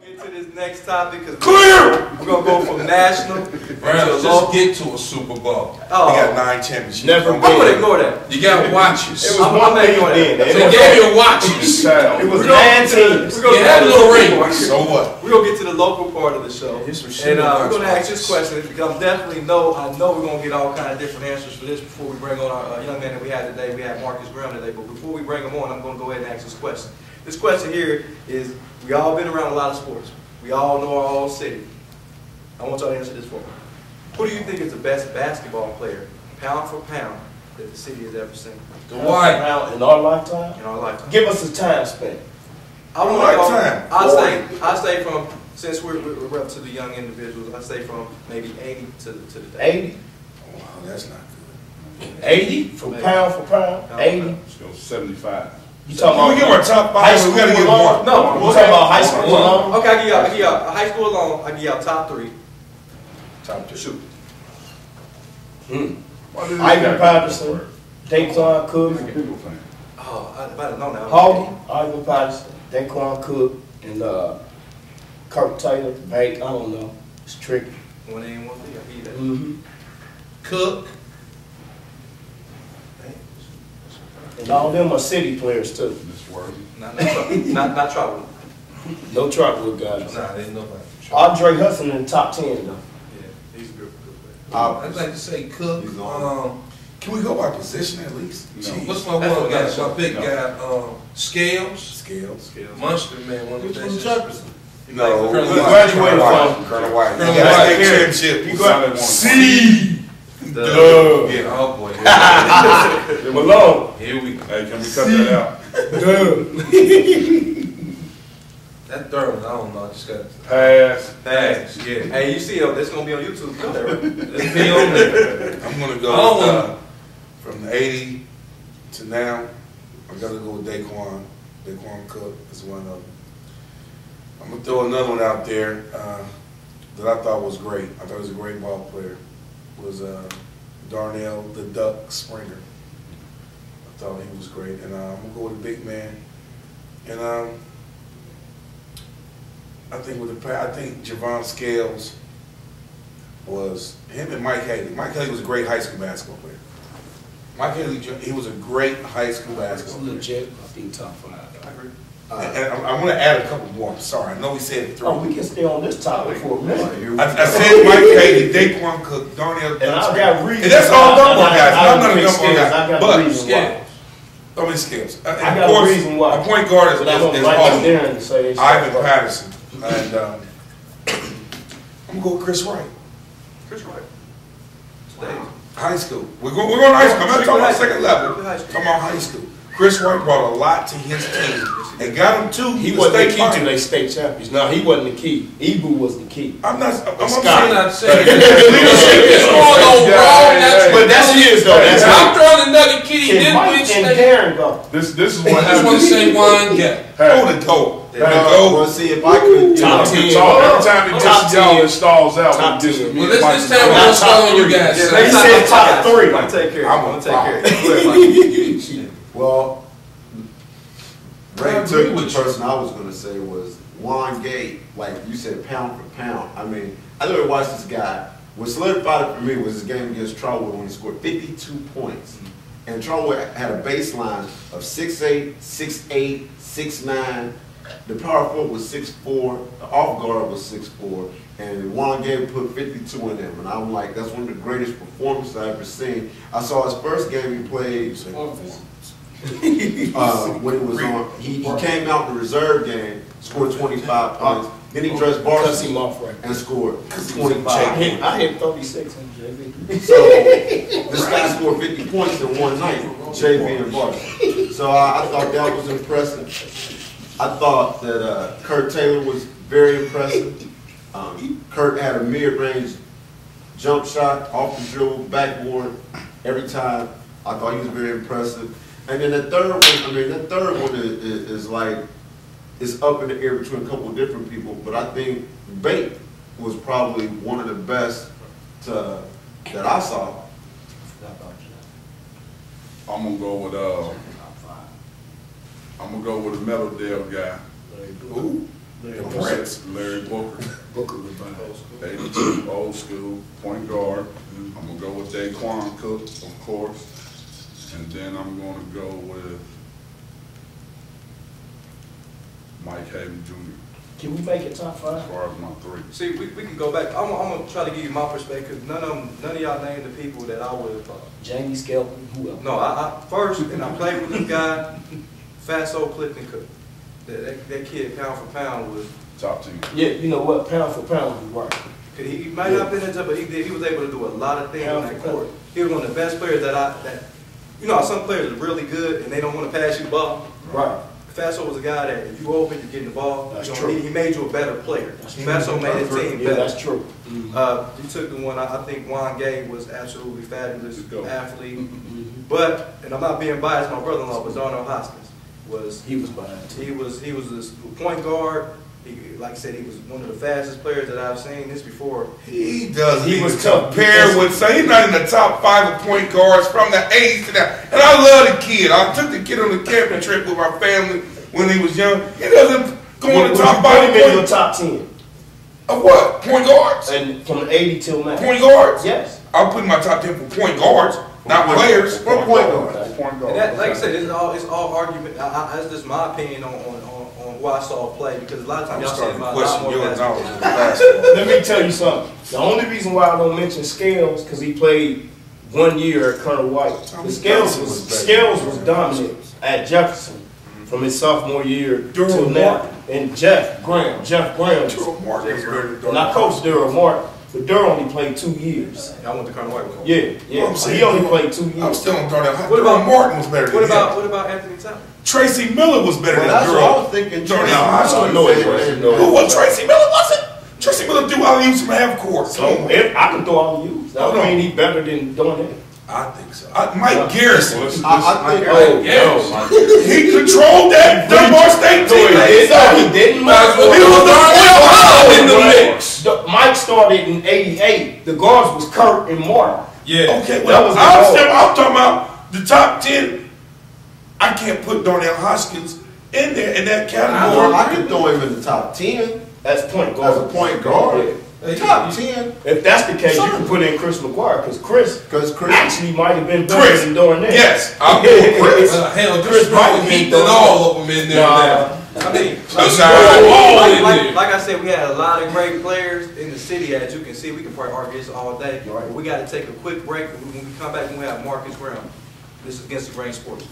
Get to this next topic because Clear! we're gonna go from national Brown, just get to a Super Bowl. Oh. They got 9 championships. I'm gonna ignore that. You got watches. It was I'm gonna ignore that. They gave you watches. It was 9 teams. You had little rings. So what? We're gonna get to the local part of the show. And we're gonna ask this question because I know we're gonna get all kind of different answers for this before we bring on our young man that we had today. We had Marcus Graham today, but before we bring him on, I'm gonna go ahead and ask this question. This question here is, we all been around a lot of sports. We all know our own city. I want y'all to answer this for me. Who do you think is the best basketball player, pound for pound, that the city has ever seen? Dwight. In our lifetime? In our lifetime. Give us a time span. I say from, since we're relatively young individuals, I say from maybe 80 to the day. 80? Wow, that's not good. 80 for pound for pound? 80? Let's go 75. You talking about? We give our top 5. High school We gotta get alone? more. No, You talking about high school alone? Okay, I give y'all high school alone. I give y'all top 3. Top 2. Shoot. Ivan Patterson, Dayton Cook, Oh, I don't know now. Hawley, Ivan Patterson, Daquan Cook, and Kirk Taylor. Hey, I don't know. It's tricky. One ain't one thing. I hear that. Cook. And all them are city players too. Not trouble. No Trotwood guys. Nah, they know about it. Andre Hudson in the top 10 though. Yeah, he's a good player. I'd like to say Cook. Can we go by position at least? No. What's my one guy? My big guy, Scales. Scales. Monster man, one of the best. Jefferson. No. Colonel Graduated from Colonel White. Colonel He got White. a state championship. C. Duh. Yeah, oh boy. Malone. Here we go. Hey, can we cut that out? That third one, I don't know. I just got Pass. yeah. Hey, you see, this gonna be on YouTube. Come there. Let's be on there. I'm going to go from the 80 to now. I'm going to go with Daquan. Daquan Cook is one of them. I'm going to throw another one out there that I thought was great. I thought he was a great ball player. Was Darnell the Duck Springer. I thought he was great. And I'm going to go with a big man. And I think Javon Scales was, him and Mike Haley. Mike Haley was a great high school basketball player. Mike Haley, he was a great high school basketball player. Legit, I think top 5. I agree. And I'm going to add a couple more. I'm sorry. I know we said 3. Oh, we can stay on this topic for a minute. I said Mike Haley, Daquan Cook, Darnell. And I got reasons. And that's all gumbo guys. I'm not a gumbo I guy. got But reasons why. how many skills? I got a reason why. A point guard is Ivan Patterson. And I'm going to go with Chris Wright. Chris Wright. Wow. High school. We're going to high school. I'm not talking about second level. I'm talking about high school. Chris Wright brought a lot to his team and got him to he wasn't the key to their state champions. No, he wasn't the key. Ibu was the key. I'm not saying leadership is going on wrong. But that's his though. I'm throwing another kid. Can Mike and Darren go? This is what I just want to say one guy. Hold it, go. Well, see if I could. Top 10. Every time it just y'all it stalls out. Top 10. Well, this time we're not stalling you guys. He said top 3. I'm gonna take care. I'm gonna take care. Well, Ray I agree took the with you. person I was going to say was Juan Gay. Like you said, pound for pound. I mean, I literally watched this guy. What solidified it for me was his game against Trotwood when he scored 52 points. And Trotwood had a baseline of 6'8", 6'8", 6'9". The power forward was 6'4", the off guard was 6'4", and Juan Gay put 52 in him. And I'm like, that's one of the greatest performances I've ever seen. I saw his first game he played when he was on. He came out in the reserve game, scored 25 points. Then he dressed varsity and scored 25. I hit 36 on JV. So this guy scored 50 points in one night, JV and varsity. So I thought that was impressive. I thought that Kurt Taylor was very impressive. Kurt had a mid-range jump shot off the dribble, backboard every time. I thought he was very impressive. And then the third one, is like, it's up in the air between a couple of different people, but I think Bate was probably one of the best that I saw. I'm gonna go with a Meadowdale guy. Who? The Prince. Larry Booker. Booker was by. 82, old school, point guard. I'm gonna go with Daquan Cook, of course. And then I'm gonna go with Mike Hayden Jr. Can we make it top as 5? far as my 3. See, we can go back. I'm gonna try to give you my perspective, because none of y'all named the people that I would have. Jamie Skelton, who else? No, I first, and I played with this guy, Fatso Clifton Cook. That kid, pound for pound, was. Top 10. Yeah, you know what? Pound for pound, he's right. He might not have been into, but he was able to do a lot of things on that court. He was one of the best players that you know, some players are really good and they don't want to pass you the ball. Right. Fatso was a guy that if you open, you're getting the ball. That's You know, true. He made you a better player. Fatso made his team Yeah, better. that's true. You took the one. I think Juan Gay was absolutely fabulous Go. athlete. But, and I'm not being biased, my brother-in-law, but Darnell Hoskins was. He was behind. He was a point guard. Like I said, he was one of the fastest players that I've seen. This before. He doesn't He even was tough. compare with, so he's not in the top 5 of point guards from the 80s to now. And I love the kid. I took the kid on the camping trip with my family when he was young. He doesn't go in the top 5 in your top 10. of what? Point guards? And from the 80 till now. Point guards? Yes. I'll put my top 10 for point guards, not players. Point guard. Point guard. And that, like I said, it's all argument. That's just my opinion on who I saw play, because a lot of I'm times y'all starting say to about a lot question more your basketball. knowledge of basketball. Let me tell you something. The only reason why I don't mention Scales, because he played 1 year at Colonel White. The Scales was dominant at Jefferson from his sophomore year Durham till now. Martin. And Jeff Graham. Durham Martin is better than And I coached Durham Martin, but Durham only played 2 years. I went to Colonel White with him. Yeah. I'm So saying he only Durham- played 2 years. I'm still on Darnell. What about- Durham Martin was better than What him. about Anthony Thomas? Tracy Miller was better Well, than that's what I Durham. was thinking. Darnell, I Tracy don't Miller. know it. Who was Tracy Miller? Wasn't Tracy Miller do alley-oops from half court? So if I can throw all the use. That Hold don't on. mean he's better than doing that. I think so. Mike Garrison. I think He controlled that Dunbar State team. No, he didn't. He was the point in the mix. Mike started in '88. The guards was Kurt and Martin. Yeah. Okay. That Well, was the I'm talking about the top 10. I can't put Darnell Hoskins in there in that category. I could throw him in the top 10 As point guard. as a point guard. Top 10. If that's the case, you can put in Chris McGuire because Chris actually might have been better Chris, than doing that. yes, I'll go with Chris. Hell, Chris Chris might Brown be heat throwing than all of them in there. I mean, like I said, we had a lot of great players in the city. As you can see, we can probably argue this all day. Right. We got to take a quick break. When we come back, we have Marcus Brown. This is Against the Grain Sports.